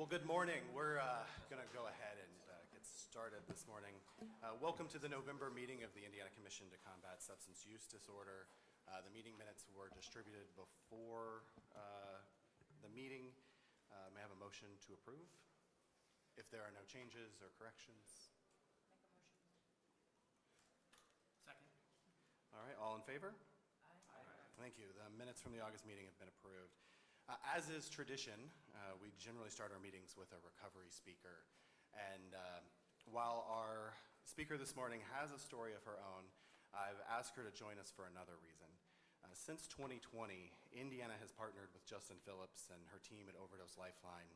Well, good morning. We're going to go ahead and get started this morning. Welcome to the November meeting of the Indiana Commission to Combat Substance Use Disorder. The meeting minutes were distributed before the meeting. May I have a motion to approve? If there are no changes or corrections. Make a motion. Second. All right, all in favor? Aye. Thank you. The minutes from the August meeting have been approved. As is tradition, we generally start our meetings with a recovery speaker. And while our speaker this morning has a story of her own, I've asked her to join us for another reason. Since 2020, Indiana has partnered with Justin Phillips and her team at Overdose Lifeline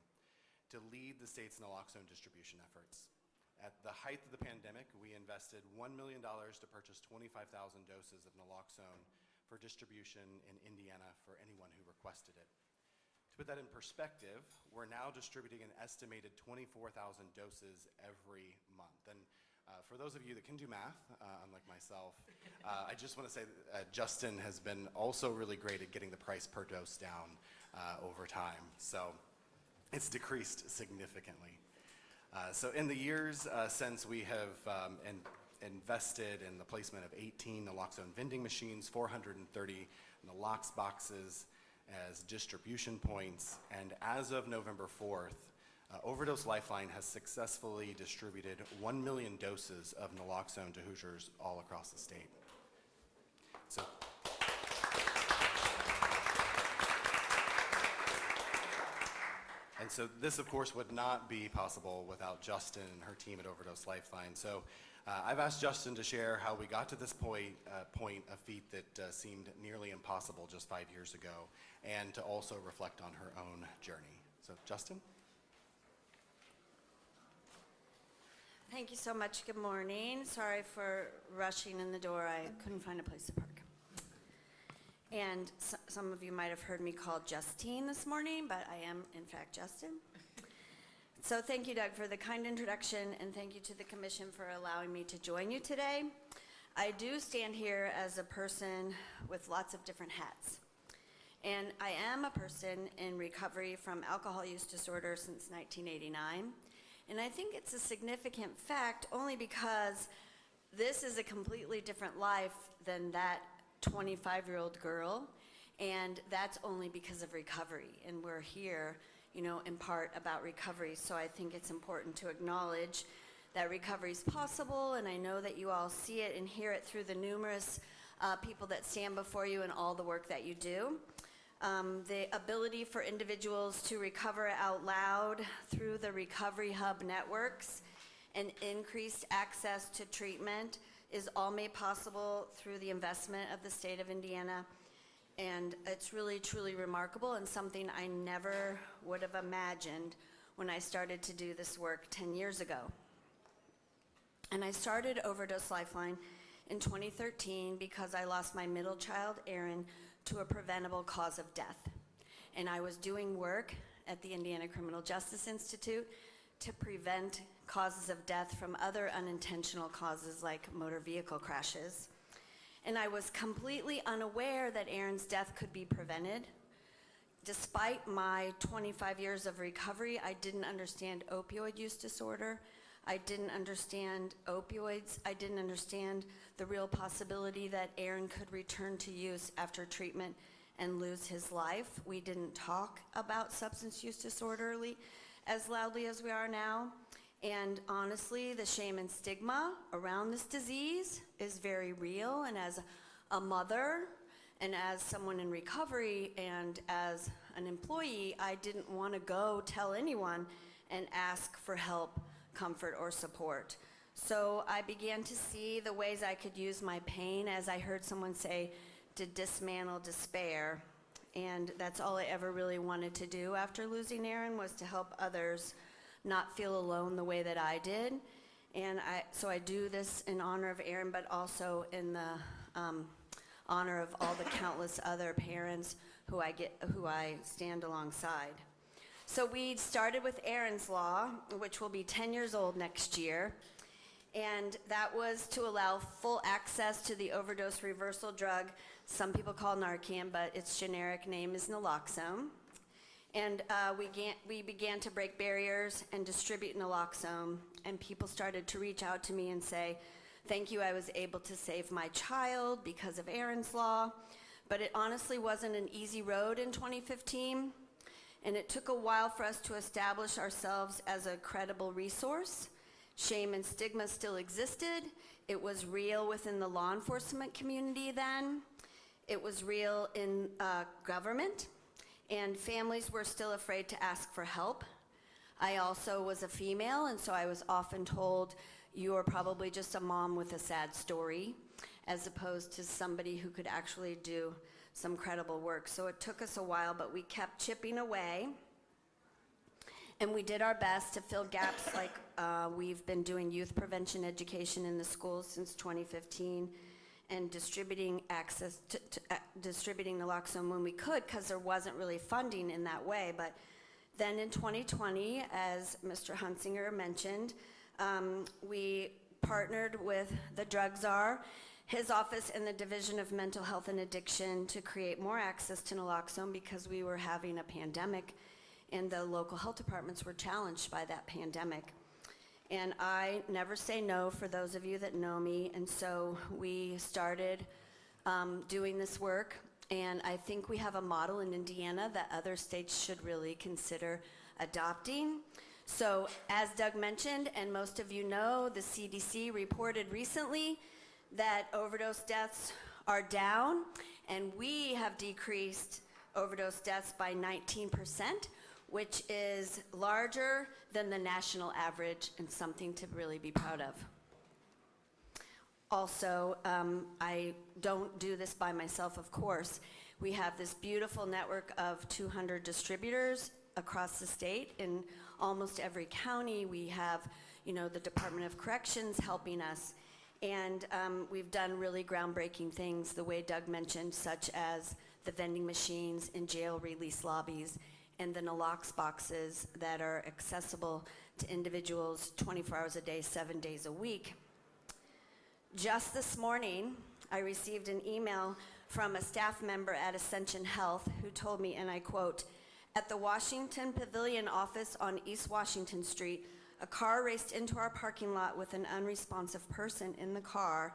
to lead the state's naloxone distribution efforts. At the height of the pandemic, we invested $1 million to purchase 25,000 doses of naloxone for distribution in Indiana for anyone who requested it. To put that in perspective, we're now distributing an estimated 24,000 doses every month. And for those of you that can do math, unlike myself, I just want to say that Justin has been also really great at getting the price per dose down over time. So it's decreased significantly. So in the years since we have invested in the placement of 18 naloxone vending machines, 430 nalox boxes as distribution points, and as of November 4th, Overdose Lifeline has successfully distributed 1 million doses of naloxone to Hoosiers all across the state. So this, of course, would not be possible without Justin and her team at Overdose Lifeline. So I've asked Justin to share how we got to this point, a feat that seemed nearly impossible just 5 years ago, and to also reflect on her own journey. So, Justin? Thank you so much. Good morning. Sorry for rushing in the door. I couldn't find a place to park. And some of you might have heard me called Justine this morning, but I am, in fact, Justin. So thank you, Doug, for the kind introduction, and thank you to the Commission for allowing me to join you today. I do stand here as a person with lots of different hats. And I am a person in recovery from alcohol use disorder since 1989. And I think it's a significant fact only because this is a completely different life than that 25-year-old girl, and that's only because of recovery. And we're here, in part about recovery. So I think it's important to acknowledge that recovery is possible, and I know that you all see it and hear it through the numerous people that stand before you and all the work that you do. The ability for individuals to recover out loud through the Recovery Hub networks and increased access to treatment is all made possible through the investment of the state of Indiana. And it's really, truly remarkable and something I never would have imagined when I started to do this work 10 years ago. And I started Overdose Lifeline in 2013 because I lost my middle child, Aaron, to a preventable cause of death. And I was doing work at the Indiana Criminal Justice Institute to prevent causes of death from other unintentional causes like motor vehicle crashes. And I was completely unaware that Aaron's death could be prevented. Despite my 25 years of recovery, I didn't understand opioid use disorder. I didn't understand opioids. I didn't understand the real possibility that Aaron could return to use after treatment and lose his life. We didn't talk about substance use disorder as loudly as we are now. And honestly, the shame and stigma around this disease is very real. And as a mother, and as someone in recovery, and as an employee, I didn't want to go tell anyone and ask for help, comfort, or support. So I began to see the ways I could use my pain, as I heard someone say, to dismantle despair. And that's all I ever really wanted to do after losing Aaron, was to help others not feel alone the way that I did. And so I do this in honor of Aaron, but also in the honor of all the countless other parents who I stand alongside. So we started with Aaron's Law, which will be 10 years old next year. And that was to allow full access to the overdose reversal drug some people call Narcan, but its generic name is naloxone. And we began to break barriers and distribute naloxone, and people started to reach out to me and say, thank you, I was able to save my child because of Aaron's Law. But it honestly wasn't an easy road in 2015, and it took a while for us to establish ourselves as a credible resource. Shame and stigma still existed. It was real within the law enforcement community then. It was real in government. And families were still afraid to ask for help. I also was a female, and so I was often told, you are probably just a mom with a sad story, as opposed to somebody who could actually do some credible work. So it took us a while, but we kept chipping away. And we did our best to fill gaps, like we've been doing youth prevention education in the schools since 2015, and distributing distributing naloxone when we could, because there wasn't really funding in that way. But then in 2020, as Mr. Hunsinger mentioned, we partnered with the drug czar, his office, and the Division of Mental Health and Addiction to create more access to naloxone, because we were having a pandemic and the local health departments were challenged by that pandemic. And I never say no, for those of you that know me, and so we started doing this work, and I think we have a model in Indiana that other states should really consider adopting. So as Doug mentioned, and most of you know, the CDC reported recently that overdose deaths are down, and we have decreased overdose deaths by 19%, which is larger than the national average and something to really be proud of. Also, I don't do this by myself, of course. We have this beautiful network of 200 distributors across the state. In almost every county, we have, the Department of Corrections helping us. And we've done really groundbreaking things, the way Doug mentioned, such as the vending machines in jail release lobbies, and the nalox boxes that are accessible to individuals 24 hours a day, 7 days a week. Just this morning, I received an email from a staff member at Ascension Health who told me, and I quote, "At the Washington Pavilion office on East Washington Street, a car raced into our parking lot with an unresponsive person in the car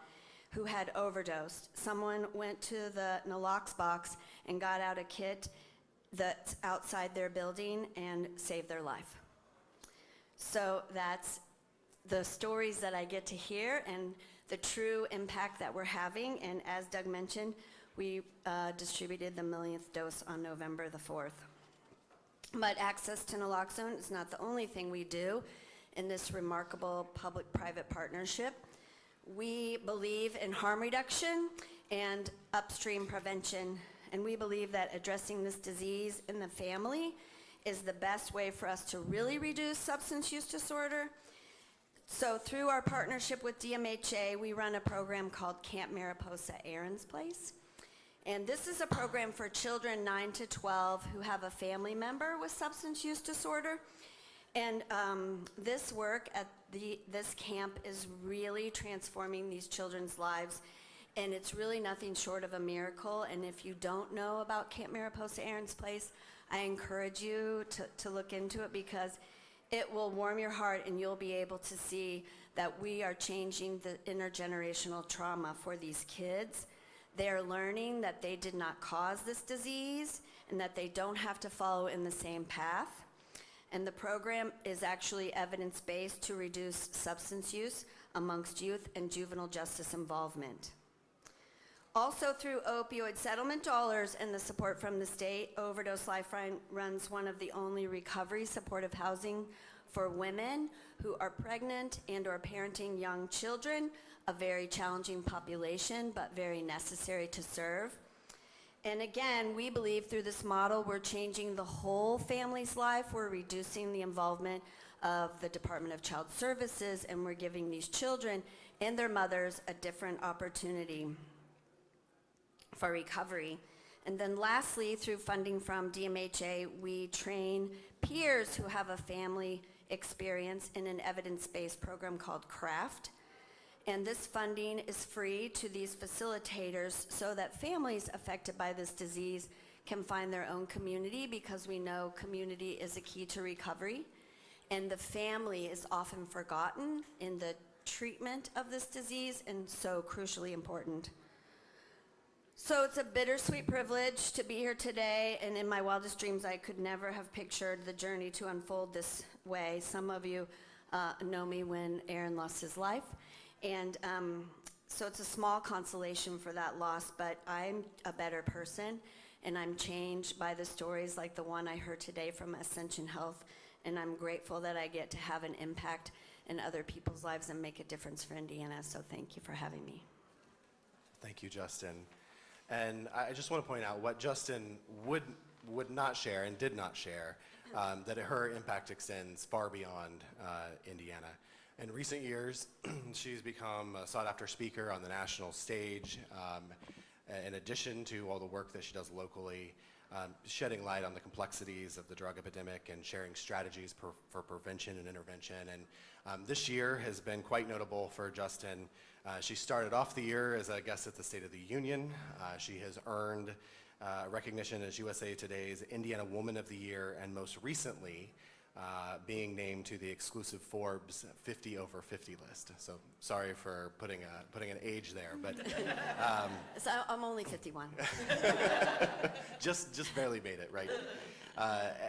who had overdosed. Someone went to the nalox box and got out a kit that's outside their building and saved their life." So that's the stories that I get to hear and the true impact that we're having. And as Doug mentioned, we distributed the millionth dose on November the 4th. But access to naloxone is not the only thing we do in this remarkable public-private partnership. We believe in harm reduction and upstream prevention. And we believe that addressing this disease in the family is the best way for us to really reduce substance use disorder. So through our partnership with DMHA, we run a program called Camp Mariposa Aaron's Place. And this is a program for children 9 to 12 who have a family member with substance use disorder. And this work at this camp is really transforming these children's lives. And it's really nothing short of a miracle. And if you don't know about Camp Mariposa Aaron's Place, I encourage you to look into it, because it will warm your heart and you'll be able to see that we are changing the intergenerational trauma for these kids. They're learning that they did not cause this disease and that they don't have to follow in the same path. And the program is actually evidence-based to reduce substance use amongst youth and juvenile justice involvement. Also, through opioid settlement dollars and the support from the state, Overdose Lifeline runs one of the only recovery supportive housing for women who are pregnant and or parenting young children, a very challenging population, but very necessary to serve. And again, we believe through this model, we're changing the whole family's life. We're reducing the involvement of the Department of Child Services, and we're giving these children and their mothers a different opportunity for recovery. And then lastly, through funding from DMHA, we train peers who have a family experience in an evidence-based program called CRAFT. And this funding is free to these facilitators so that families affected by this disease can find their own community, because we know community is a key to recovery. And the family is often forgotten in the treatment of this disease, and so crucially important. So it's a bittersweet privilege to be here today, and in my wildest dreams, I could never have pictured the journey to unfold this way. Some of you know me when Aaron lost his life, and so it's a small consolation for that loss, but I'm a better person, and I'm changed by the stories like the one I heard today from Ascension Health, and I'm grateful that I get to have an impact in other people's lives and make a difference for Indiana, so thank you for having me. Thank you, Justin. And I just want to point out what Justin would not share and did not share, that her impact extends far beyond Indiana. In recent years, she's become a sought-after speaker on the national stage, in addition to all the work that she does locally, shedding light on the complexities of the drug epidemic and sharing strategies for prevention and intervention. And this year has been quite notable for Justin. She started off the year as a guest at the State of the Union. She has earned recognition as USA Today's Indiana Woman of the Year, and most recently being named to the exclusive Forbes 50 over 50 list. So sorry for putting an age there, but So I'm only 51. just barely made it, right?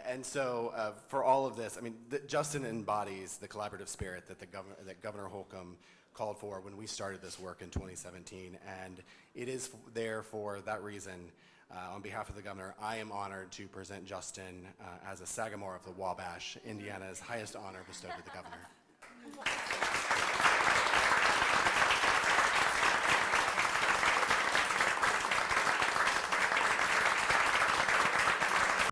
And so for all of this, I mean, Justin embodies the collaborative spirit that Governor Holcomb called for when we started this work in 2017, and it is there for that reason. On behalf of the governor, I am honored to present Justin as a Sagamore of the Wabash, Indiana's highest honor bestowed to the governor.